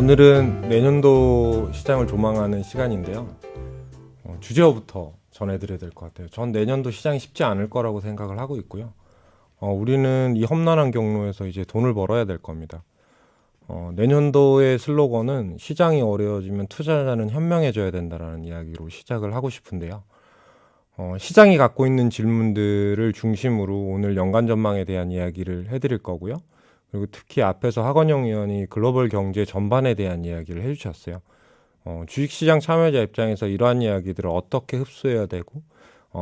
오늘은 내년도 시장을 조망하는 시간인데요. 주제어부터 전해드려야 될 것 같아요. 전 내년도 시장이 쉽지 않을 거라고 생각을 하고 있고요. 우리는 이 험난한 경로에서 이제 돈을 벌어야 될 겁니다. 내년도의 슬로건은 시장이 어려워지면 투자자는 현명해져야 된다라는 이야기로 시작을 하고 싶은데요. 시장이 갖고 있는 질문들을 중심으로 오늘 연간 전망에 대한 이야기를 해드릴 거고요. 그리고 특히 앞에서 하건영 의원이 글로벌 경제 전반에 대한 이야기를 해주셨어요. 주식시장 참여자 입장에서 이러한 이야기들을 어떻게 흡수해야 되고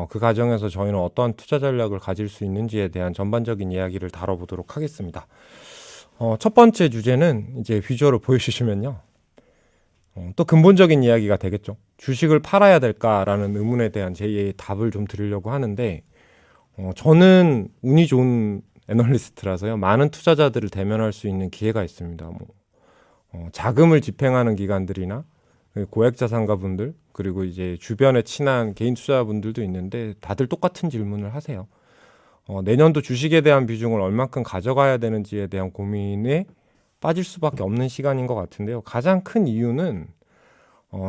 그 과정에서 저희는 어떠한 투자 전략을 가질 수 있는지에 대한 전반적인 이야기를 다뤄보도록 하겠습니다. 첫 번째 주제는 이제 비주얼을 보여주시면요. 또 근본적인 이야기가 되겠죠. 주식을 팔아야 될까라는 의문에 대한 제 답을 좀 드리려고 하는데 저는 운이 좋은 애널리스트라서요. 많은 투자자들을 대면할 수 있는 기회가 있습니다. 자금을 집행하는 기관들이나 고액자산가분들 그리고 이제 주변에 친한 개인 투자자분들도 있는데 다들 똑같은 질문을 하세요. 내년도 주식에 대한 비중을 얼만큼 가져가야 되는지에 대한 고민에 빠질 수밖에 없는 시간인 것 같은데요. 가장 큰 이유는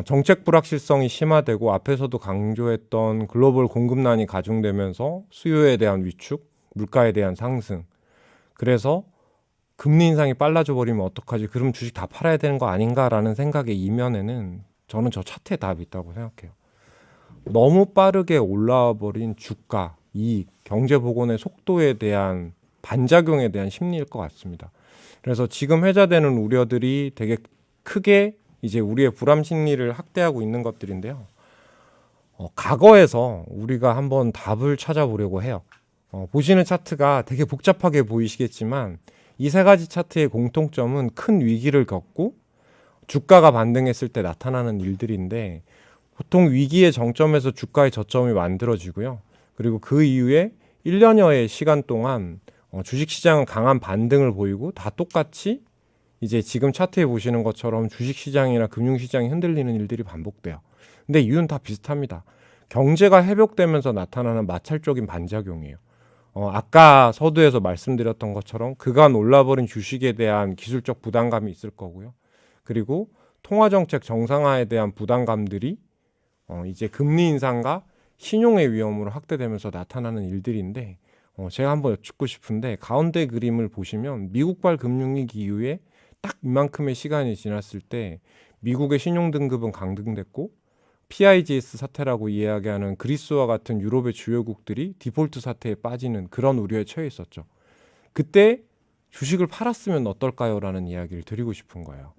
정책 불확실성이 심화되고 앞에서도 강조했던 글로벌 공급난이 가중되면서 수요에 대한 위축, 물가에 대한 상승. 그래서 금리 인상이 빨라져 버리면 어떡하지? 그럼 주식 다 팔아야 되는 거 아닌가라는 생각의 이면에는 저는 저 차트에 답이 있다고 생각해요. 너무 빠르게 올라와 버린 주가, 이익, 경제 복원의 속도에 대한 반작용에 대한 심리일 것 같습니다. 그래서 지금 회자되는 우려들이 되게 크게 이제 우리의 불안 심리를 확대하고 있는 것들인데요. 과거에서 우리가 한번 답을 찾아보려고 해요. 보시는 차트가 되게 복잡하게 보이시겠지만 이 세 가지 차트의 공통점은 큰 위기를 겪고 주가가 반등했을 때 나타나는 일들인데 보통 위기의 정점에서 주가의 저점이 만들어지고요. 그리고 그 이후에 1년여의 시간 동안 주식시장은 강한 반등을 보이고 다 똑같이 이제 지금 차트에 보시는 것처럼 주식시장이나 금융시장이 흔들리는 일들이 반복돼요. 근데 이유는 다 비슷합니다. 경제가 회복되면서 나타나는 마찰적인 반작용이에요. 아까 서두에서 말씀드렸던 것처럼 그간 올라버린 주식에 대한 기술적 부담감이 있을 거고요. 그리고 통화정책 정상화에 대한 부담감들이 이제 금리 인상과 신용의 위험으로 확대되면서 나타나는 일들인데 제가 한번 여쭙고 싶은데 가운데 그림을 보시면 미국발 금융위기 이후에 딱 이만큼의 시간이 지났을 때 미국의 신용등급은 강등됐고 PIGS 사태라고 이야기하는 그리스와 같은 유럽의 주요국들이 디폴트 사태에 빠지는 그런 우려에 처해 있었죠. 그때 주식을 팔았으면 어떨까요? 라는 이야기를 드리고 싶은 거예요.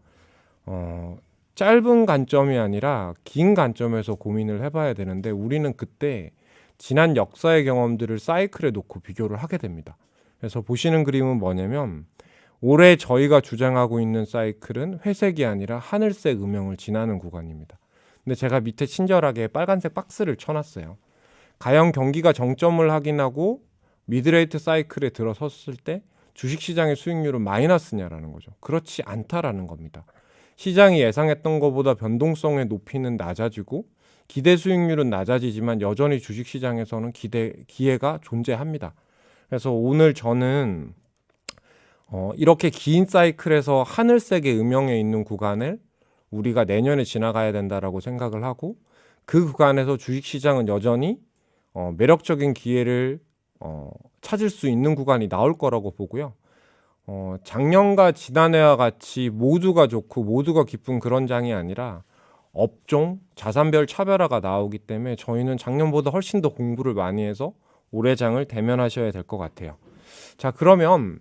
짧은 관점이 아니라 긴 관점에서 고민을 해봐야 되는데 우리는 그때 지난 역사의 경험들을 사이클에 놓고 비교를 하게 됩니다. 그래서 보시는 그림은 뭐냐면 올해 저희가 주장하고 있는 사이클은 회색이 아니라 하늘색 음영을 지나는 구간입니다. 근데 제가 밑에 친절하게 빨간색 박스를 쳐놨어요. 과연 경기가 정점을 확인하고 미드레이트 사이클에 들어섰을 때 주식시장의 수익률은 마이너스냐라는 거죠. 그렇지 않다라는 겁니다. 시장이 예상했던 것보다 변동성의 높이는 낮아지고 기대 수익률은 낮아지지만 여전히 주식시장에서는 기회가 존재합니다. 그래서 오늘 저는 이렇게 긴 사이클에서 하늘색의 음영에 있는 구간을 우리가 내년에 지나가야 된다라고 생각을 하고 그 구간에서 주식시장은 여전히 매력적인 기회를 찾을 수 있는 구간이 나올 거라고 보고요. 작년과 지난해와 같이 모두가 좋고 모두가 기쁜 그런 장이 아니라 업종, 자산별 차별화가 나오기 때문에 저희는 작년보다 훨씬 더 공부를 많이 해서 올해 장을 대면하셔야 될 것 같아요. 자, 그러면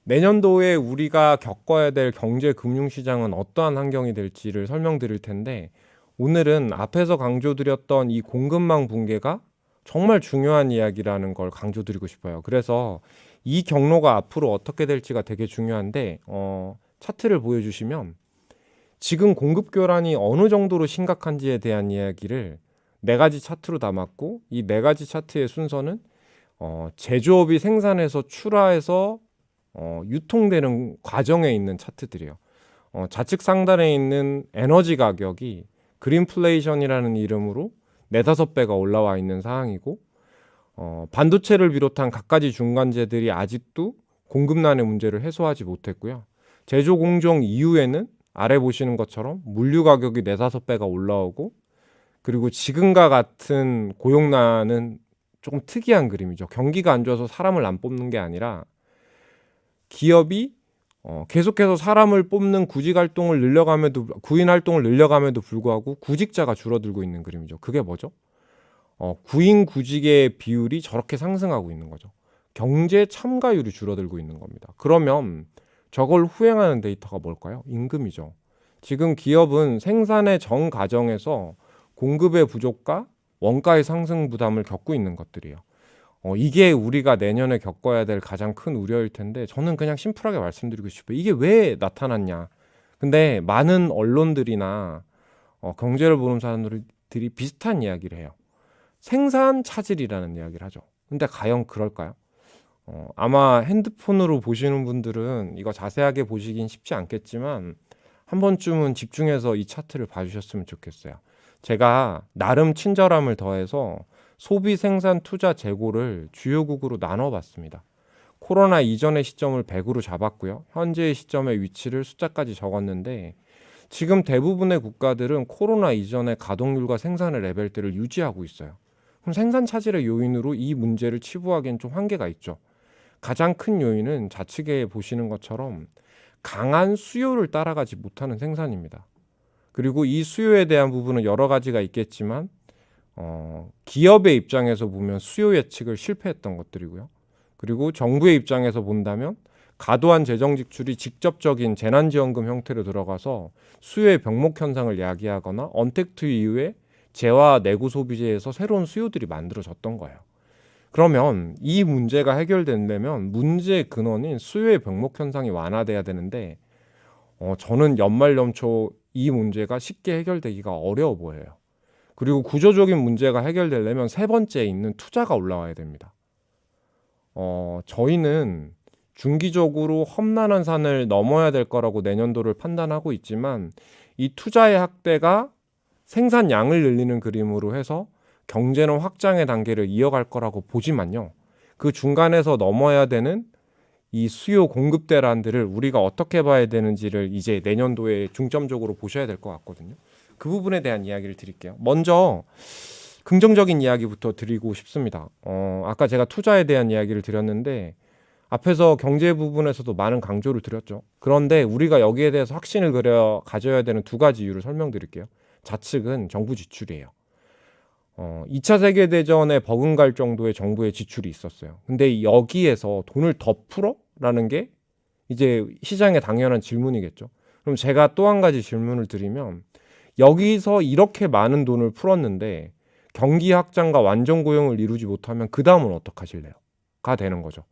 내년도에 우리가 겪어야 될 경제 금융시장은 어떠한 환경이 될지를 설명드릴 텐데 오늘은 앞에서 강조드렸던 이 공급망 붕괴가 정말 중요한 이야기라는 걸 강조드리고 싶어요. 그래서 이 경로가 앞으로 어떻게 될지가 되게 중요한데 차트를 보여주시면 지금 공급 교란이 어느 정도로 심각한지에 대한 이야기를 네 가지 차트로 담았고 이 네 가지 차트의 순서는 제조업이 생산해서 출하해서 유통되는 과정에 있는 차트들이에요. 좌측 상단에 있는 에너지 가격이 그린플레이션이라는 이름으로 4-5배가 올라와 있는 상황이고 반도체를 비롯한 갖가지 중간재들이 아직도 공급난의 문제를 해소하지 못했고요. 제조 공정 이후에는 아래 보시는 것처럼 물류 가격이 4-5배가 올라오고 그리고 지금과 같은 고용난은 조금 특이한 그림이죠. 경기가 안 좋아서 사람을 안 뽑는 게 아니라 기업이 계속해서 사람을 뽑는 구직 활동을 늘려감에도 구인 활동을 늘려감에도 불구하고 구직자가 줄어들고 있는 그림이죠. 그게 뭐죠? 구인 구직의 비율이 저렇게 상승하고 있는 거죠. 경제 참가율이 줄어들고 있는 겁니다. 그러면 저걸 후행하는 데이터가 뭘까요? 임금이죠. 지금 기업은 생산의 전 과정에서 공급의 부족과 원가의 상승 부담을 겪고 있는 것들이에요. 이게 우리가 내년에 겪어야 될 가장 큰 우려일 텐데 저는 그냥 심플하게 말씀드리고 싶어요. 이게 왜 나타났냐. 근데 많은 언론들이나 경제를 보는 사람들이 비슷한 이야기를 해요. 생산 차질이라는 이야기를 하죠. 근데 과연 그럴까요? 아마 핸드폰으로 보시는 분들은 이거 자세하게 보시긴 쉽지 않겠지만 한 번쯤은 집중해서 이 차트를 봐주셨으면 좋겠어요. 제가 나름 친절함을 더해서 소비, 생산, 투자, 재고를 주요국으로 나눠봤습니다. 코로나 이전의 시점을 100으로 잡았고요. 현재의 시점의 위치를 숫자까지 적었는데 지금 대부분의 국가들은 코로나 이전의 가동률과 생산의 레벨들을 유지하고 있어요. 그럼 생산 차질의 요인으로 이 문제를 치부하기엔 좀 한계가 있죠. 가장 큰 요인은 좌측에 보시는 것처럼 강한 수요를 따라가지 못하는 생산입니다. 그리고 이 수요에 대한 부분은 여러 가지가 있겠지만 기업의 입장에서 보면 수요 예측을 실패했던 것들이고요. 그리고 정부의 입장에서 본다면 과도한 재정 지출이 직접적인 재난지원금 형태로 들어가서 수요의 병목 현상을 야기하거나 언택트 이후에 재화 내구 소비재에서 새로운 수요들이 만들어졌던 거예요. 그러면 이 문제가 해결되려면 문제의 근원인 수요의 병목 현상이 완화돼야 되는데 저는 연말 연초 이 문제가 쉽게 해결되기가 어려워 보여요. 그리고 구조적인 문제가 해결되려면 세 번째에 있는 투자가 올라와야 됩니다. 저희는 중기적으로 험난한 산을 넘어야 될 거라고 내년도를 판단하고 있지만 이 투자의 확대가 생산량을 늘리는 그림으로 해서 경제는 확장의 단계를 이어갈 거라고 보지만요. 그 중간에서 넘어야 되는 이 수요 공급 대란들을 우리가 어떻게 봐야 되는지를 이제 내년도에 중점적으로 보셔야 될 것 같거든요. 그 부분에 대한 이야기를 드릴게요. 먼저 긍정적인 이야기부터 드리고 싶습니다. 아까 제가 투자에 대한 이야기를 드렸는데 앞에서 경제 부분에서도 많은 강조를 드렸죠. 그런데 우리가 여기에 대해서 확신을 가져야 되는 두 가지 이유를 설명드릴게요. 좌측은 정부 지출이에요. 2차 세계대전에 버금갈 정도의 정부의 지출이 있었어요. 근데 여기에서 돈을 더 풀어? 라는 게 이제 시장의 당연한 질문이겠죠. 그럼 제가 또 한 가지 질문을 드리면 여기서 이렇게 많은 돈을 풀었는데 경기 확장과 완전 고용을 이루지 못하면 그 다음은 어떡하실래요? 가 되는 거죠.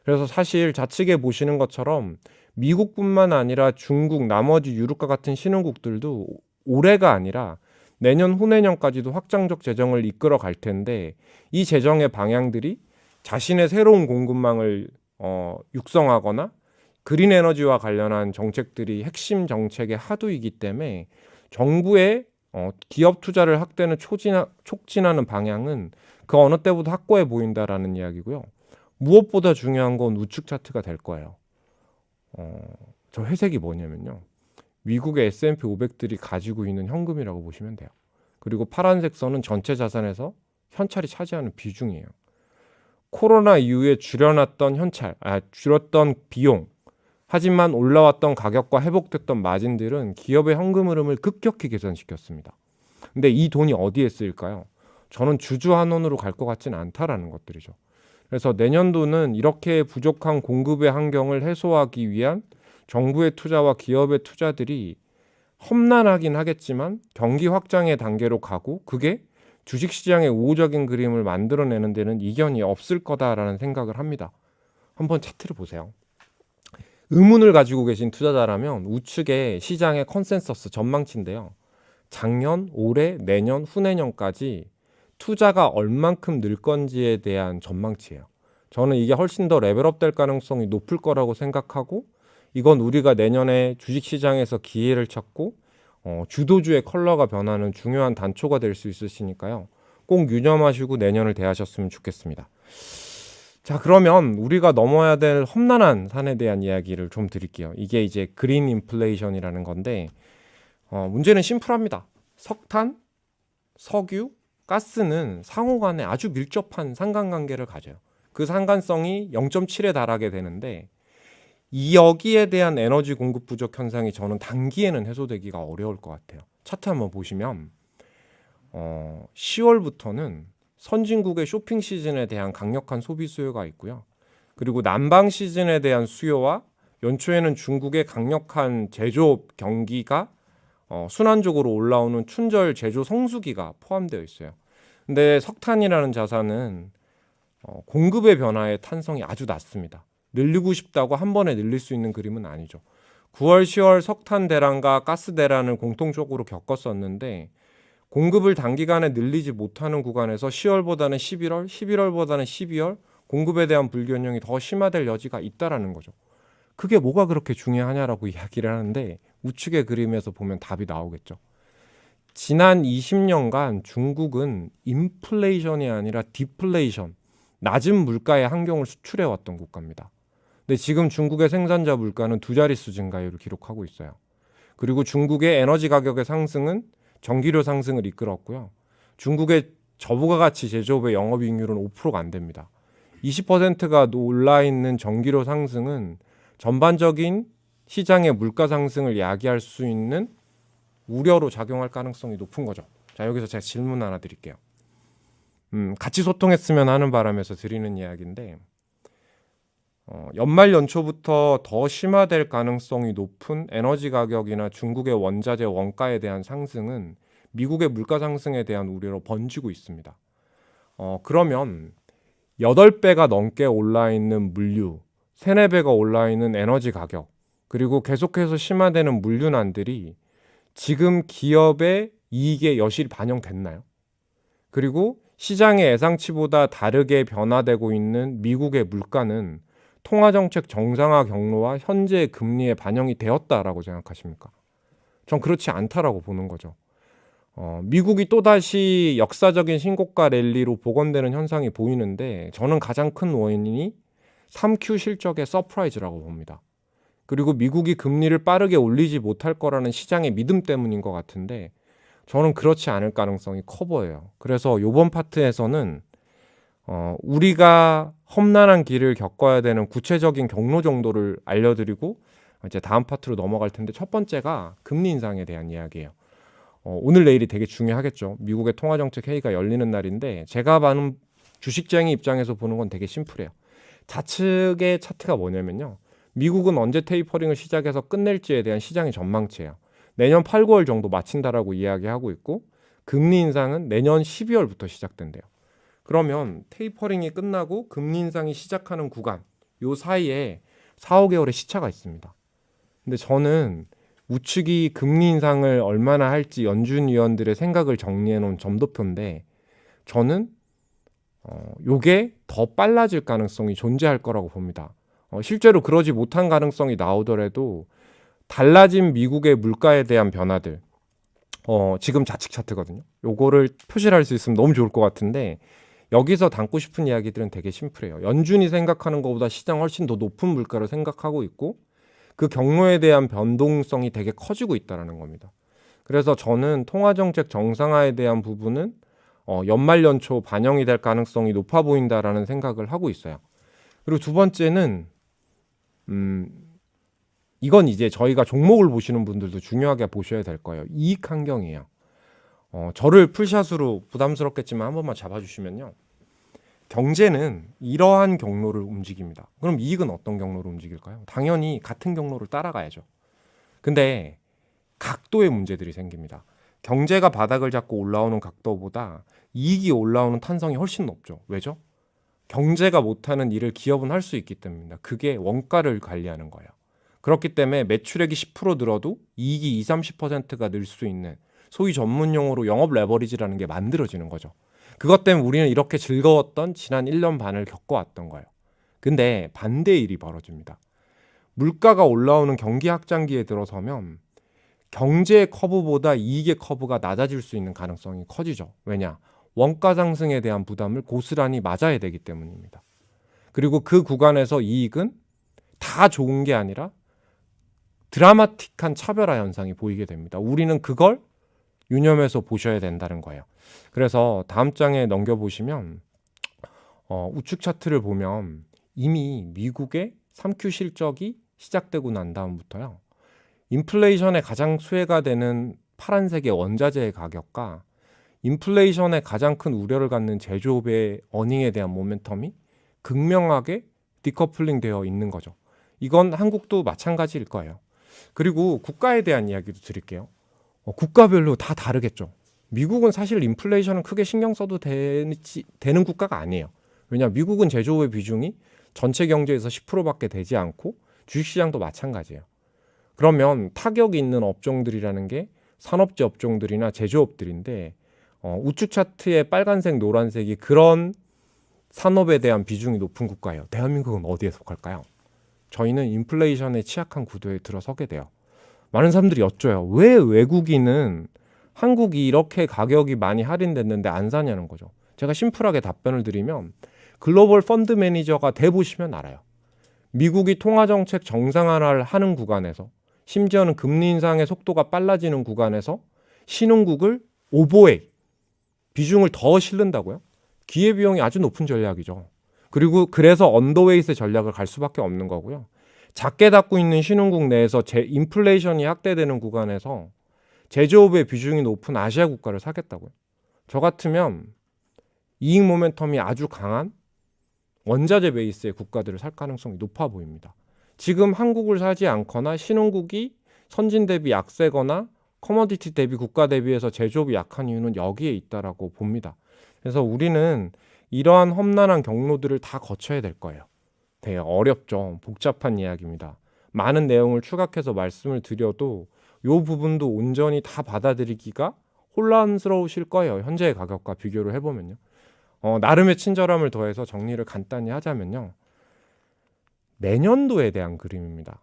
그래서 사실 좌측에 보시는 것처럼 미국뿐만 아니라 중국, 나머지 유럽과 같은 신흥국들도 올해가 아니라 내년 후내년까지도 확장적 재정을 이끌어 갈 텐데 이 재정의 방향들이 자신의 새로운 공급망을 육성하거나 그린 에너지와 관련한 정책들이 핵심 정책의 하두이기 때문에 정부의 기업 투자를 확대는 촉진하는 방향은 그 어느 때보다 확고해 보인다라는 이야기고요. 무엇보다 중요한 건 우측 차트가 될 거예요. 저 회색이 뭐냐면요. 미국의 S&P 500들이 가지고 있는 현금이라고 보시면 돼요. 그리고 파란색 선은 전체 자산에서 현찰이 차지하는 비중이에요. 코로나 이후에 줄었던 비용, 하지만 올라왔던 가격과 회복됐던 마진들은 기업의 현금 흐름을 급격히 개선시켰습니다. 근데 이 돈이 어디에 쓰일까요? 저는 주주환원으로 갈 것 같지는 않다라는 것들이죠. 그래서 내년도는 이렇게 부족한 공급의 환경을 해소하기 위한 정부의 투자와 기업의 투자들이 험난하긴 하겠지만 경기 확장의 단계로 가고 그게 주식시장의 우호적인 그림을 만들어내는 데는 이견이 없을 거다라는 생각을 합니다. 한번 차트를 보세요. 의문을 가지고 계신 투자자라면 우측에 시장의 컨센서스 전망치인데요. 작년, 올해, 내년, 후내년까지 투자가 얼만큼 늘 건지에 대한 전망치예요. 저는 이게 훨씬 더 레벨업 될 가능성이 높을 거라고 생각하고 이건 우리가 내년에 주식시장에서 기회를 찾고 주도주의 컬러가 변하는 중요한 단초가 될 수 있으시니까요. 꼭 유념하시고 내년을 대하셨으면 좋겠습니다. 자, 그러면 우리가 넘어야 될 험난한 산에 대한 이야기를 좀 드릴게요. 이게 이제 그린 인플레이션이라는 건데 문제는 심플합니다. 석탄, 석유, 가스는 상호 간에 아주 밀접한 상관관계를 가져요. 그 상관성이 0.7에 달하게 되는데 이 여기에 대한 에너지 공급 부족 현상이 저는 단기에는 해소되기가 어려울 것 같아요. 차트 한번 보시면 10월부터는 선진국의 쇼핑 시즌에 대한 강력한 소비 수요가 있고요. 그리고 난방 시즌에 대한 수요와 연초에는 중국의 강력한 제조업 경기가 순환적으로 올라오는 춘절 제조 성수기가 포함되어 있어요. 근데 석탄이라는 자산은 공급의 변화에 탄성이 아주 낮습니다. 늘리고 싶다고 한 번에 늘릴 수 있는 그림은 아니죠. 9월, 10월 석탄 대란과 가스 대란을 공통적으로 겪었었는데 공급을 단기간에 늘리지 못하는 구간에서 10월보다는 11월, 11월보다는 12월 공급에 대한 불균형이 더 심화될 여지가 있다라는 거죠. 그게 뭐가 그렇게 중요하냐라고 이야기를 하는데 우측의 그림에서 보면 답이 나오겠죠. 지난 20년간 중국은 인플레이션이 아니라 디플레이션, 낮은 물가의 환경을 수출해 왔던 국가입니다. 근데 지금 중국의 생산자 물가는 두 자릿수 증가율을 기록하고 있어요. 그리고 중국의 에너지 가격의 상승은 전기료 상승을 이끌었고요. 중국의 저부가 가치 제조업의 영업이익률은 5%가 안 됩니다. 20%가 올라 있는 전기료 상승은 전반적인 시장의 물가 상승을 야기할 수 있는 우려로 작용할 가능성이 높은 거죠. 자, 여기서 제가 질문 하나 드릴게요. 같이 소통했으면 하는 바람에서 드리는 이야기인데 연말 연초부터 더 심화될 가능성이 높은 에너지 가격이나 중국의 원자재 원가에 대한 상승은 미국의 물가 상승에 대한 우려로 번지고 있습니다. 그러면 8배가 넘게 올라 있는 물류, 3, 4배가 올라 있는 에너지 가격, 그리고 계속해서 심화되는 물류난들이 지금 기업의 이익에 여실히 반영됐나요? 그리고 시장의 예상치보다 다르게 변화되고 있는 미국의 물가는 통화정책 정상화 경로와 현재의 금리에 반영이 되었다라고 생각하십니까? 전 그렇지 않다라고 보는 거죠. 미국이 또다시 역사적인 신고가 랠리로 복원되는 현상이 보이는데 저는 가장 큰 원인이 3Q 실적의 서프라이즈라고 봅니다. 그리고 미국이 금리를 빠르게 올리지 못할 거라는 시장의 믿음 때문인 것 같은데 저는 그렇지 않을 가능성이 커 보여요. 그래서 이번 파트에서는 우리가 험난한 길을 겪어야 되는 구체적인 경로 정도를 알려드리고 이제 다음 파트로 넘어갈 텐데 첫 번째가 금리 인상에 대한 이야기예요. 오늘 내일이 되게 중요하겠죠. 미국의 통화정책 회의가 열리는 날인데 제가 봐는 주식쟁이 입장에서 보는 건 되게 심플해요. 좌측의 차트가 뭐냐면요. 미국은 언제 테이퍼링을 시작해서 끝낼지에 대한 시장의 전망치예요. 내년 8, 9월 정도 마친다라고 이야기하고 있고 금리 인상은 내년 12월부터 시작된대요. 그러면 테이퍼링이 끝나고 금리 인상이 시작하는 구간 요 사이에 4, 5개월의 시차가 있습니다. 근데 저는 우측이 금리 인상을 얼마나 할지 연준 위원들의 생각을 정리해 놓은 점도표인데 저는 요게 더 빨라질 가능성이 존재할 거라고 봅니다. 실제로 그러지 못한 가능성이 나오더라도 달라진 미국의 물가에 대한 변화들 지금 좌측 차트거든요. 요거를 표시를 할 수 있으면 너무 좋을 것 같은데 여기서 담고 싶은 이야기들은 되게 심플해요. 연준이 생각하는 것보다 시장 훨씬 더 높은 물가를 생각하고 있고 그 경로에 대한 변동성이 되게 커지고 있다는 겁니다. 그래서 저는 통화정책 정상화에 대한 부분은 연말 연초 반영이 될 가능성이 높아 보인다라는 생각을 하고 있어요. 그리고 두 번째는 이건 이제 저희가 종목을 보시는 분들도 중요하게 보셔야 될 거예요. 이익 환경이에요. 저를 풀샷으로 부담스럽겠지만 한 번만 잡아주시면요. 경제는 이러한 경로를 움직입니다. 그럼 이익은 어떤 경로로 움직일까요? 당연히 같은 경로를 따라가야죠. 근데 각도의 문제들이 생깁니다. 경제가 바닥을 잡고 올라오는 각도보다 이익이 올라오는 탄성이 훨씬 높죠. 왜죠? 경제가 못하는 일을 기업은 할 수 있기 때문입니다. 그게 원가를 관리하는 거예요. 그렇기 때문에 매출액이 10% 늘어도 이익이 20, 30%가 늘 수 있는 소위 전문 용어로 영업 레버리지라는 게 만들어지는 거죠. 그것 때문에 우리는 이렇게 즐거웠던 지난 1년 반을 겪어왔던 거예요. 근데 반대의 일이 벌어집니다. 물가가 올라오는 경기 확장기에 들어서면 경제의 커브보다 이익의 커브가 낮아질 수 있는 가능성이 커지죠. 왜냐? 원가 상승에 대한 부담을 고스란히 맞아야 되기 때문입니다. 그리고 그 구간에서 이익은 다 좋은 게 아니라 드라마틱한 차별화 현상이 보이게 됩니다. 우리는 그걸 유념해서 보셔야 된다는 거예요. 그래서 다음 장에 넘겨보시면 우측 차트를 보면 이미 미국의 3Q 실적이 시작되고 난 다음부터요. 인플레이션에 가장 수혜가 되는 파란색의 원자재의 가격과 인플레이션에 가장 큰 우려를 갖는 제조업의 어닝에 대한 모멘텀이 극명하게 디커플링 되어 있는 거죠. 이건 한국도 마찬가지일 거예요. 그리고 국가에 대한 이야기도 드릴게요. 국가별로 다 다르겠죠. 미국은 사실 인플레이션은 크게 신경 써도 되는 국가가 아니에요. 왜냐, 미국은 제조업의 비중이 전체 경제에서 10%밖에 되지 않고 주식시장도 마찬가지예요. 그러면 타격이 있는 업종들이라는 게 산업재 업종들이나 제조업들인데 우측 차트의 빨간색, 노란색이 그런 산업에 대한 비중이 높은 국가예요. 대한민국은 어디에 속할까요? 저희는 인플레이션에 취약한 구도에 들어서게 돼요. 많은 사람들이 여쭤요. 왜 외국인은 한국이 이렇게 가격이 많이 할인됐는데 안 사냐는 거죠. 제가 심플하게 답변을 드리면 글로벌 펀드 매니저가 돼보시면 알아요. 미국이 통화정책 정상화를 하는 구간에서 심지어는 금리 인상의 속도가 빨라지는 구간에서 신흥국을 오버웨이, 비중을 더 실른다고요? 기회비용이 아주 높은 전략이죠. 그리고 그래서 언더웨이트 전략을 갈 수밖에 없는 거고요. 작게 닫고 있는 신흥국 내에서 인플레이션이 확대되는 구간에서 제조업의 비중이 높은 아시아 국가를 사겠다고요. 저 같으면 이익 모멘텀이 아주 강한 원자재 베이스의 국가들을 살 가능성이 높아 보입니다. 지금 한국을 사지 않거나 신흥국이 선진 대비 약세거나 커머디티 대비 국가 대비해서 제조업이 약한 이유는 여기에 있다라고 봅니다. 그래서 우리는 이러한 험난한 경로들을 다 거쳐야 될 거예요. 되게 어렵죠. 복잡한 이야기입니다. 많은 내용을 추각해서 말씀을 드려도 이 부분도 온전히 다 받아들이기가 혼란스러우실 거예요. 현재의 가격과 비교를 해보면요. 나름의 친절함을 더해서 정리를 간단히 하자면요. 내년도에 대한 그림입니다.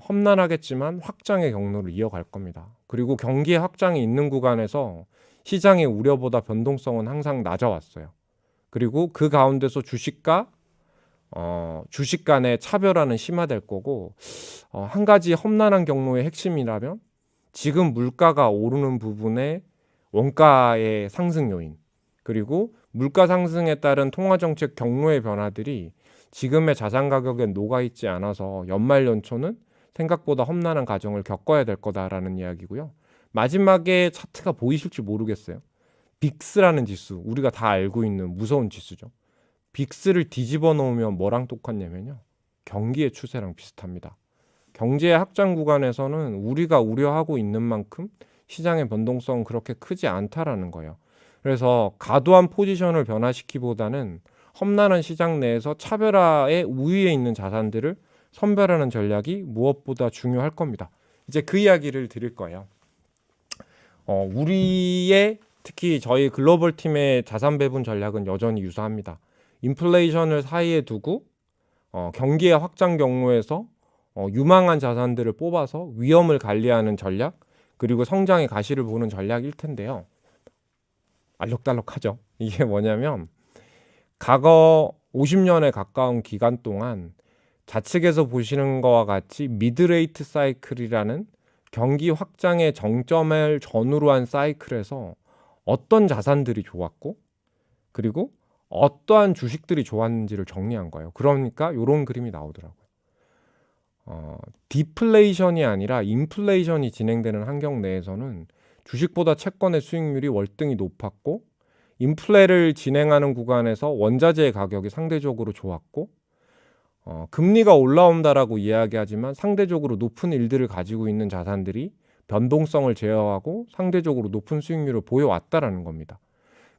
험난하겠지만 확장의 경로를 이어갈 겁니다. 그리고 경기의 확장이 있는 구간에서 시장의 우려보다 변동성은 항상 낮아왔어요. 그리고 그 가운데서 주식 간의 차별화는 심화될 거고 한 가지 험난한 경로의 핵심이라면 지금 물가가 오르는 부분의 원가의 상승 요인 그리고 물가 상승에 따른 통화정책 경로의 변화들이 지금의 자산 가격에 녹아있지 않아서 연말 연초는 생각보다 험난한 과정을 겪어야 될 거다라는 이야기고요. 마지막에 차트가 보이실지 모르겠어요. 빅스라는 지수, 우리가 다 알고 있는 무서운 지수죠. 빅스를 뒤집어 놓으면 뭐랑 똑같냐면요. 경기의 추세랑 비슷합니다. 경제의 확장 구간에서는 우리가 우려하고 있는 만큼 시장의 변동성은 그렇게 크지 않다라는 거예요. 그래서 과도한 포지션을 변화시키기보다는 험난한 시장 내에서 차별화의 우위에 있는 자산들을 선별하는 전략이 무엇보다 중요할 겁니다. 이제 그 이야기를 드릴 거예요. 우리의 특히 저희 글로벌 팀의 자산 배분 전략은 여전히 유사합니다. 인플레이션을 사이에 두고 경기의 확장 경로에서 유망한 자산들을 뽑아서 위험을 관리하는 전략 그리고 성장의 가시를 보는 전략일 텐데요. 알록달록하죠. 이게 뭐냐면 과거 50년에 가까운 기간 동안 좌측에서 보시는 것과 같이 미드레이트 사이클이라는 경기 확장의 정점을 전후로 한 사이클에서 어떤 자산들이 좋았고 그리고 어떠한 주식들이 좋았는지를 정리한 거예요. 그러니까 이런 그림이 나오더라고요. 디플레이션이 아니라 인플레이션이 진행되는 환경 내에서는 주식보다 채권의 수익률이 월등히 높았고 인플레를 진행하는 구간에서 원자재의 가격이 상대적으로 좋았고 금리가 올라온다라고 이야기하지만 상대적으로 높은 일들을 가지고 있는 자산들이 변동성을 제어하고 상대적으로 높은 수익률을 보여왔다라는 겁니다.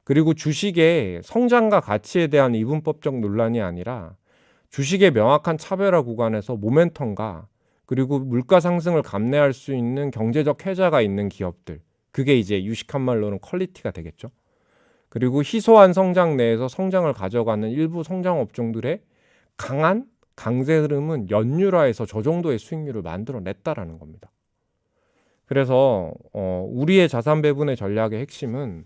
그리고 주식의 성장과 가치에 대한 이분법적 논란이 아니라 주식의 명확한 차별화 구간에서 모멘텀과 그리고 물가 상승을 감내할 수 있는 경제적 해자가 있는 기업들 그게 이제 유식한 말로는 퀄리티가 되겠죠. 그리고 희소한 성장 내에서 성장을 가져가는 일부 성장 업종들의 강한 강세 흐름은 연율화해서 저 정도의 수익률을 만들어냈다라는 겁니다. 그래서 우리의 자산 배분의 전략의 핵심은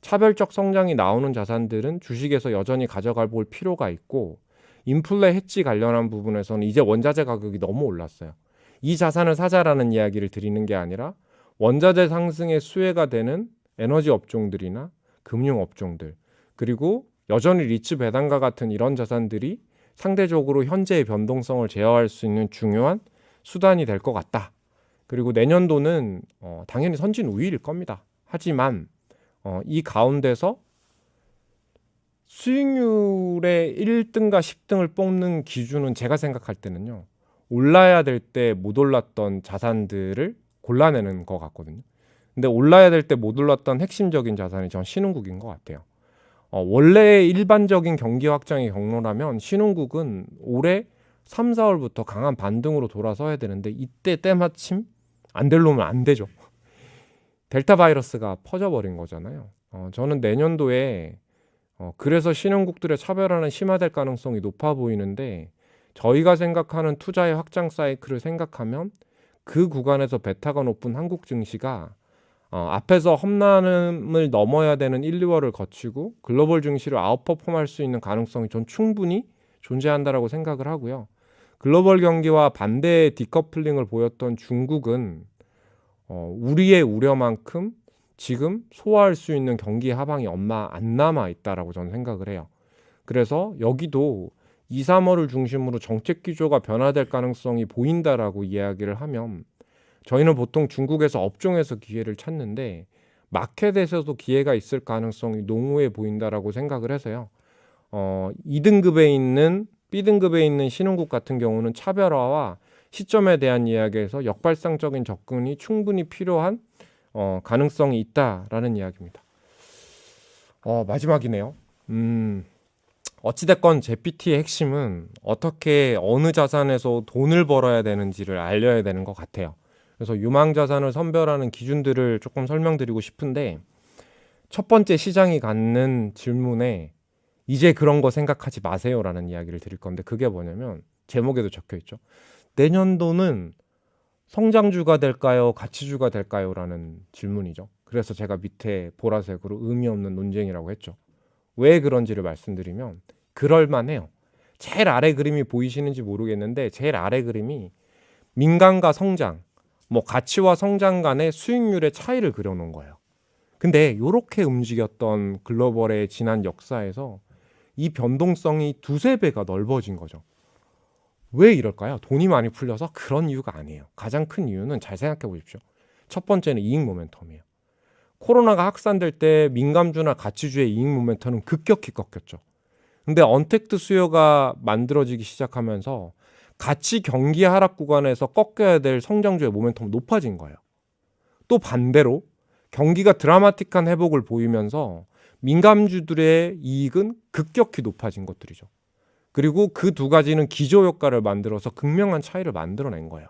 차별적 성장이 나오는 자산들은 주식에서 여전히 가져가 볼 필요가 있고 인플레 해지 관련한 부분에서는 이제 원자재 가격이 너무 올랐어요. 이 자산을 사자라는 이야기를 드리는 게 아니라 원자재 상승의 수혜가 되는 에너지 업종들이나 금융 업종들, 그리고 여전히 리츠 배당과 같은 이런 자산들이 상대적으로 현재의 변동성을 제어할 수 있는 중요한 수단이 될 것 같다. 그리고 내년도는 당연히 선진 우위일 겁니다. 하지만 이 가운데서 수익률의 1등과 10등을 뽑는 기준은 제가 생각할 때는요, 올라야 될 때 못 올랐던 자산들을 골라내는 것 같거든요. 근데 올라야 될 때 못 올랐던 핵심적인 자산이 전 신흥국인 것 같아요. 원래 일반적인 경기 확장의 경로라면 신흥국은 올해 3, 4월부터 강한 반등으로 돌아서야 되는데 이때 때마침 안 될 놈은 안 되죠. 델타 바이러스가 퍼져버린 거잖아요. 저는 내년도에 그래서 신흥국들의 차별화는 심화될 가능성이 높아 보이는데, 저희가 생각하는 투자의 확장 사이클을 생각하면 그 구간에서 베타가 높은 한국 증시가 앞에서 험난함을 넘어야 되는 1, 2월을 거치고 글로벌 증시를 아웃퍼폼할 수 있는 가능성이 전 충분히 존재한다라고 생각을 하고요. 글로벌 경기와 반대의 디커플링을 보였던 중국은 우리의 우려만큼 지금 소화할 수 있는 경기 하방이 얼마 안 남아 있다라고 저는 생각을 해요. 그래서 여기도 2, 3월을 중심으로 정책 기조가 변화될 가능성이 보인다라고 이야기를 하면, 저희는 보통 중국에서 업종에서 기회를 찾는데 마켓에서도 기회가 있을 가능성이 농후해 보인다라고 생각을 해서요. 2등급에 있는 B등급에 있는 신흥국 같은 경우는 차별화와 시점에 대한 이야기에서 역발상적인 접근이 충분히 필요한 가능성이 있다라는 이야기입니다. 마지막이네요. 어찌됐건 제 PT의 핵심은 어떻게 어느 자산에서 돈을 벌어야 되는지를 알려야 되는 것 같아요. 그래서 유망자산을 선별하는 기준들을 조금 설명드리고 싶은데, 첫 번째 시장이 갖는 질문에 이제 그런 거 생각하지 마세요라는 이야기를 드릴 건데, 그게 뭐냐면 제목에도 적혀 있죠. 내년도는 성장주가 될까요? 가치주가 될까요? 라는 질문이죠. 그래서 제가 밑에 보라색으로 의미 없는 논쟁이라고 했죠. 왜 그런지를 말씀드리면 그럴만해요. 제일 아래 그림이 보이시는지 모르겠는데, 제일 아래 그림이 민간과 성장, 가치와 성장 간의 수익률의 차이를 그려놓은 거예요. 근데 이렇게 움직였던 글로벌의 지난 역사에서 이 변동성이 두세 배가 넓어진 거죠. 왜 이럴까요? 돈이 많이 풀려서? 그런 이유가 아니에요. 가장 큰 이유는 잘 생각해 보십시오. 첫 번째는 이익 모멘텀이에요. 코로나가 확산될 때 민감주나 가치주의 이익 모멘텀은 급격히 꺾였죠. 근데 언택트 수요가 만들어지기 시작하면서 가치 경기 하락 구간에서 꺾여야 될 성장주의 모멘텀이 높아진 거예요. 또 반대로 경기가 드라마틱한 회복을 보이면서 민감주들의 이익은 급격히 높아진 것들이죠. 그리고 그 두 가지는 기저효과를 만들어서 극명한 차이를 만들어낸 거예요.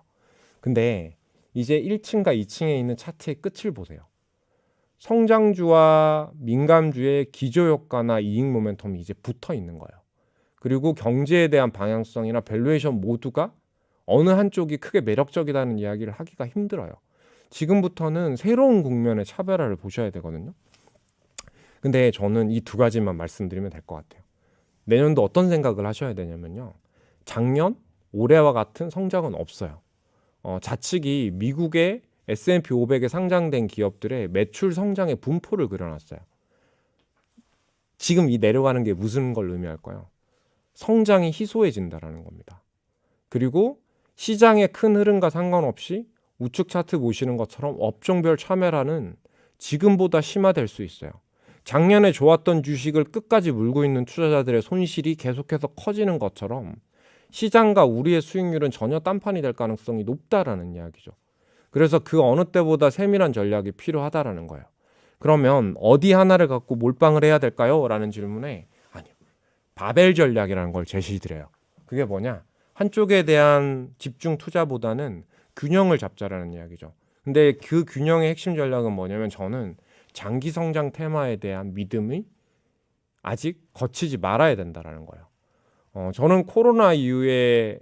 근데 이제 1층과 2층에 있는 차트의 끝을 보세요. 성장주와 민감주의 기저효과나 이익 모멘텀이 이제 붙어 있는 거예요. 그리고 경제에 대한 방향성이나 밸류에이션 모두가 어느 한쪽이 크게 매력적이라는 이야기를 하기가 힘들어요. 지금부터는 새로운 국면의 차별화를 보셔야 되거든요. 근데 저는 이 두 가지만 말씀드리면 될 것 같아요. 내년도 어떤 생각을 하셔야 되냐면요. 작년, 올해와 같은 성장은 없어요. 좌측이 미국의 S&P 500에 상장된 기업들의 매출 성장의 분포를 그려놨어요. 지금 이 내려가는 게 무슨 걸 의미할까요? 성장이 희소해진다라는 겁니다. 그리고 시장의 큰 흐름과 상관없이 우측 차트 보시는 것처럼 업종별 차별화는 지금보다 심화될 수 있어요. 작년에 좋았던 주식을 끝까지 물고 있는 투자자들의 손실이 계속해서 커지는 것처럼 시장과 우리의 수익률은 전혀 딴판이 될 가능성이 높다라는 이야기죠. 그래서 그 어느 때보다 세밀한 전략이 필요하다라는 거예요. 그러면 어디 하나를 갖고 몰빵을 해야 될까요? 라는 질문에 아니요. 바벨 전략이라는 걸 제시드려요. 그게 뭐냐? 한쪽에 대한 집중 투자보다는 균형을 잡자라는 이야기죠. 근데 그 균형의 핵심 전략은 뭐냐면, 저는 장기 성장 테마에 대한 믿음이 아직 거치지 말아야 된다라는 거예요. 저는 코로나 이후에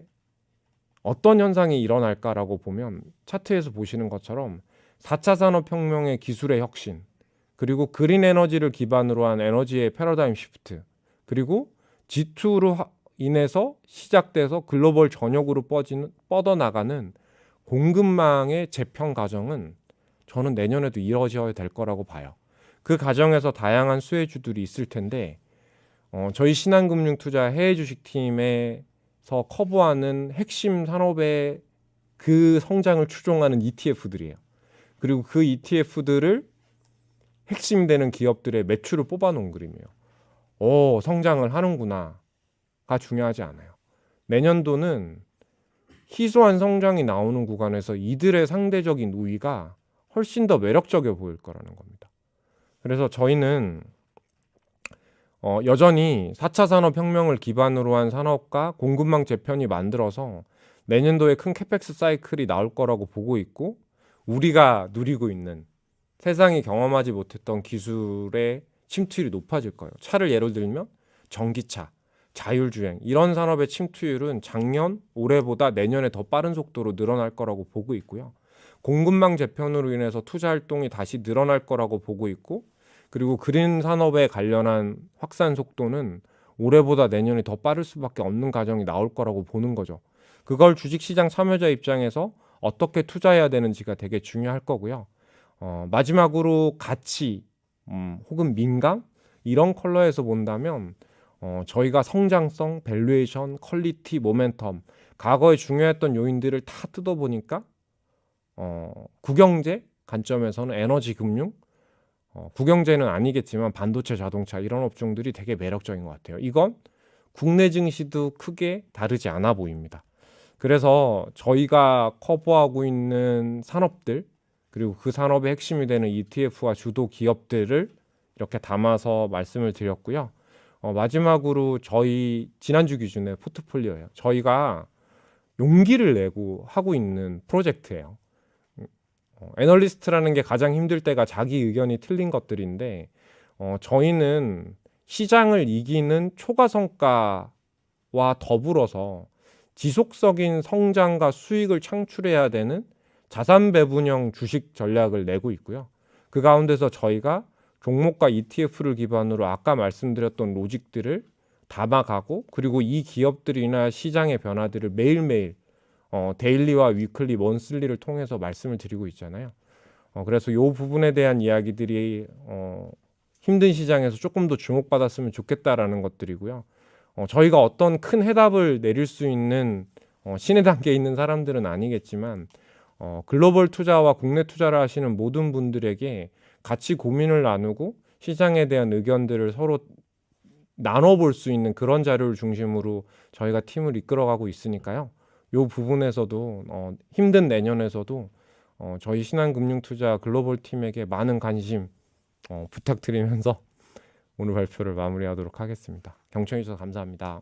어떤 현상이 일어날까라고 보면 차트에서 보시는 것처럼 4차 산업혁명의 기술의 혁신, 그리고 그린 에너지를 기반으로 한 에너지의 패러다임 시프트, 그리고 G2로 인해서 시작돼서 글로벌 전역으로 뻗어나가는 공급망의 재편 과정은 저는 내년에도 이루어져야 될 거라고 봐요. 그 과정에서 다양한 수혜주들이 있을 텐데 저희 신한금융투자 해외 주식팀에서 커버하는 핵심 산업의 그 성장을 추종하는 ETF들이에요. 그리고 그 ETF들을 핵심 되는 기업들의 매출을 뽑아놓은 그림이에요. 성장을 하는구나가 중요하지 않아요. 내년도는 희소한 성장이 나오는 구간에서 이들의 상대적인 우위가 훨씬 더 매력적이어 보일 거라는 겁니다. 그래서 저희는 여전히 4차 산업혁명을 기반으로 한 산업과 공급망 재편이 만들어서 내년도에 큰 캐펙스 사이클이 나올 거라고 보고 있고, 우리가 누리고 있는 세상이 경험하지 못했던 기술의 침투율이 높아질 거예요. 차를 예를 들면 전기차, 자율주행 이런 산업의 침투율은 작년, 올해보다 내년에 더 빠른 속도로 늘어날 거라고 보고 있고요. 공급망 재편으로 인해서 투자 활동이 다시 늘어날 거라고 보고 있고, 그리고 그린 산업에 관련한 확산 속도는 올해보다 내년이 더 빠를 수밖에 없는 과정이 나올 거라고 보는 거죠. 그걸 주식시장 참여자 입장에서 어떻게 투자해야 되는지가 되게 중요할 거고요. 마지막으로 가치 혹은 민감 이런 컬러에서 본다면 저희가 성장성, 밸류에이션, 퀄리티, 모멘텀 과거에 중요했던 요인들을 다 뜯어보니까 국영제 관점에서는 에너지 금융, 국영제는 아니겠지만 반도체, 자동차 이런 업종들이 되게 매력적인 것 같아요. 이건 국내 증시도 크게 다르지 않아 보입니다. 그래서 저희가 커버하고 있는 산업들, 그리고 그 산업의 핵심이 되는 ETF와 주도 기업들을 이렇게 담아서 말씀을 드렸고요. 마지막으로 저희 지난주 기준의 포트폴리오예요. 저희가 용기를 내고 하고 있는 프로젝트예요. 애널리스트라는 게 가장 힘들 때가 자기 의견이 틀린 것들인데 저희는 시장을 이기는 초과 성과와 더불어서 지속적인 성장과 수익을 창출해야 되는 자산 배분형 주식 전략을 내고 있고요. 그 가운데서 저희가 종목과 ETF를 기반으로 아까 말씀드렸던 로직들을 담아가고, 그리고 이 기업들이 인한 시장의 변화들을 매일매일 데일리와 위클리, 먼슬리를 통해서 말씀을 드리고 있잖아요. 그래서 이 부분에 대한 이야기들이 힘든 시장에서 조금 더 주목받았으면 좋겠다라는 것들이고요. 저희가 어떤 큰 해답을 내릴 수 있는 신의 단계에 있는 사람들은 아니겠지만 글로벌 투자와 국내 투자를 하시는 모든 분들에게 같이 고민을 나누고 시장에 대한 의견들을 서로 나눠볼 수 있는 그런 자료를 중심으로 저희가 팀을 이끌어가고 있으니까요. 이 부분에서도 힘든 내년에서도 저희 신한금융투자 글로벌 팀에게 많은 관심 부탁드리면서 오늘 발표를 마무리하도록 하겠습니다. 경청해 주셔서 감사합니다.